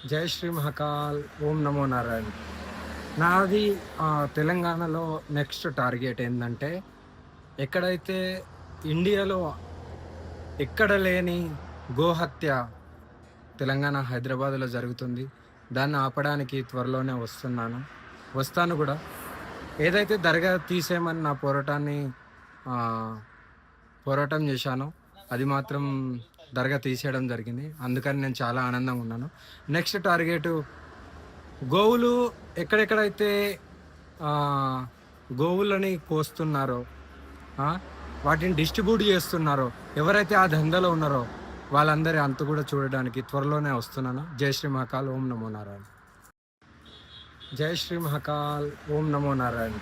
జై శ్రీ మహాకాల్. ఓం నమో నారాయణ. నాది తెలంగాణలో నెక్స్ట్ టార్గెట్ ఏంటంటే, ఎక్కడైతే ఇండియాలో ఎక్కడ లేని గోహత్య తెలంగాణ హైదరాబాద్లో జరుగుతుంది, దాన్ని ఆపడానికి త్వరలోనే వస్తాను కూడా. ఏదైతే దర్గా తీసేయమని నా పోరాటం చేశానో అది మాత్రం దర్గా తీసేయడం జరిగింది. అందుకని నేను చాలా ఆనందంగా ఉన్నాను. నెక్స్ట్ టార్గెట్ గోవులు ఎక్కడెక్కడైతే గోవులని కోస్తున్నారో, వాటిని డిస్ట్రిబ్యూట్ చేస్తున్నారో, ఎవరైతే ఆ దందాలో ఉన్నారో వాళ్ళందరి అంతు కూడా చూడడానికి త్వరలోనే వస్తున్నాను. జై శ్రీ మహాకాల్. ఓం నమో నారాయణ. జై శ్రీ మహాకాల్. ఓం నమో నారాయణ.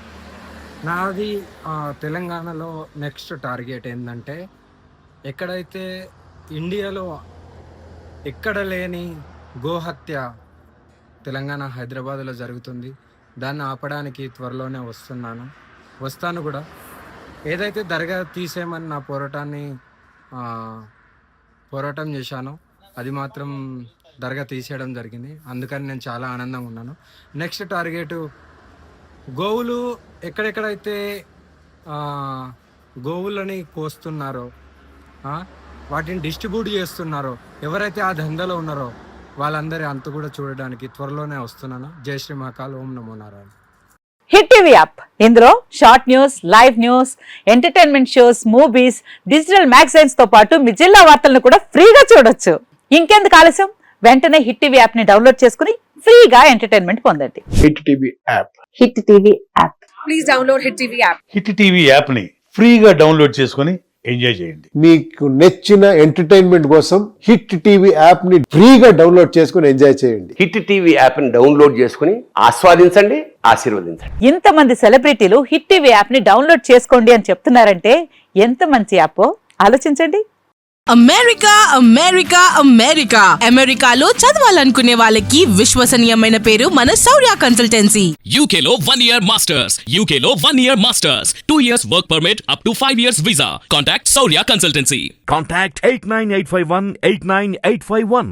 నాది తెలంగాణలో నెక్స్ట్ టార్గెట్ ఏంటంటే, ఎక్కడైతే ఇండియాలో ఎక్కడ లేని గోహత్య తెలంగాణ హైదరాబాద్లో జరుగుతుంది, దాన్ని ఆపడానికి త్వరలోనే వస్తాను కూడా. ఏదైతే దర్గా తీసేయమని నా పోరాటం చేశానో అది మాత్రం దర్గా తీసేయడం జరిగింది. అందుకని నేను చాలా ఆనందంగా ఉన్నాను. నెక్స్ట్ టార్గెట్ గోవులు ఎక్కడెక్కడైతే గోవులని కోస్తున్నారో, వాటిని డిస్ట్రిబ్యూట్ చేస్తున్నారో, ఎవరైతే ఆ దందాలో ఉన్నారో వాళ్ళందరి అంతు కూడా చూడడానికి త్వరలోనే వస్తున్నాను. జై శ్రీ మహాకాల్. ఓం నమో నారాయణ. హిట్ టీవీ యాప్, ఇందులో short news, live news, entertainment shows, movies, digital magazines తో పాటు మీ జిల్లా వార్తలను కూడా ఫ్రీగా చూడొచ్చు. ఇంకెందుకు ఆలస్యం, వెంటనే హిట్ టీవీ యాప్ ని డౌన్లోడ్ చేసుకుని ఫ్రీగా ఎంటర్టైన్మెంట్ పొందండి. Hit TV app. Hit TV app. Please download hit TV app. Hit TV app ని ఫ్రీగా డౌన్లోడ్ చేసుకుని ఎంజాయ్ చేయండి. మీకు నచ్చిన ఎంటర్టైన్మెంట్ కోసం హిట్ టీవీ యాప్ ని ఫ్రీగా డౌన్లోడ్ చేసుకుని ఎంజాయ్ చేయండి. హిట్ టీవీ యాప్ ని డౌన్లోడ్ చేసుకుని ఆస్వాదించండి, ఆశీర్వదించండి. ఇంతమంది సెలబ్రిటీలు హిట్ టీవీ యాప్ ని డౌన్లోడ్ చేసుకోండి అని చెప్తున్నారంటే ఎంత మంచి యాప్ ఆలోచించండి. అమెరికా అమెరికా అమెరికా అమెరికాలో చదవాలనుకునే వాళ్ళకి విశ్వసనీయమైన పేరు మన శౌర్య కన్సల్టెన్సీ. UK లో 1 year masters, UK లో 1 year masters, 2 years work permit up to 5 years visa. Contact Saurya Consultancy. Contact 89851 89851.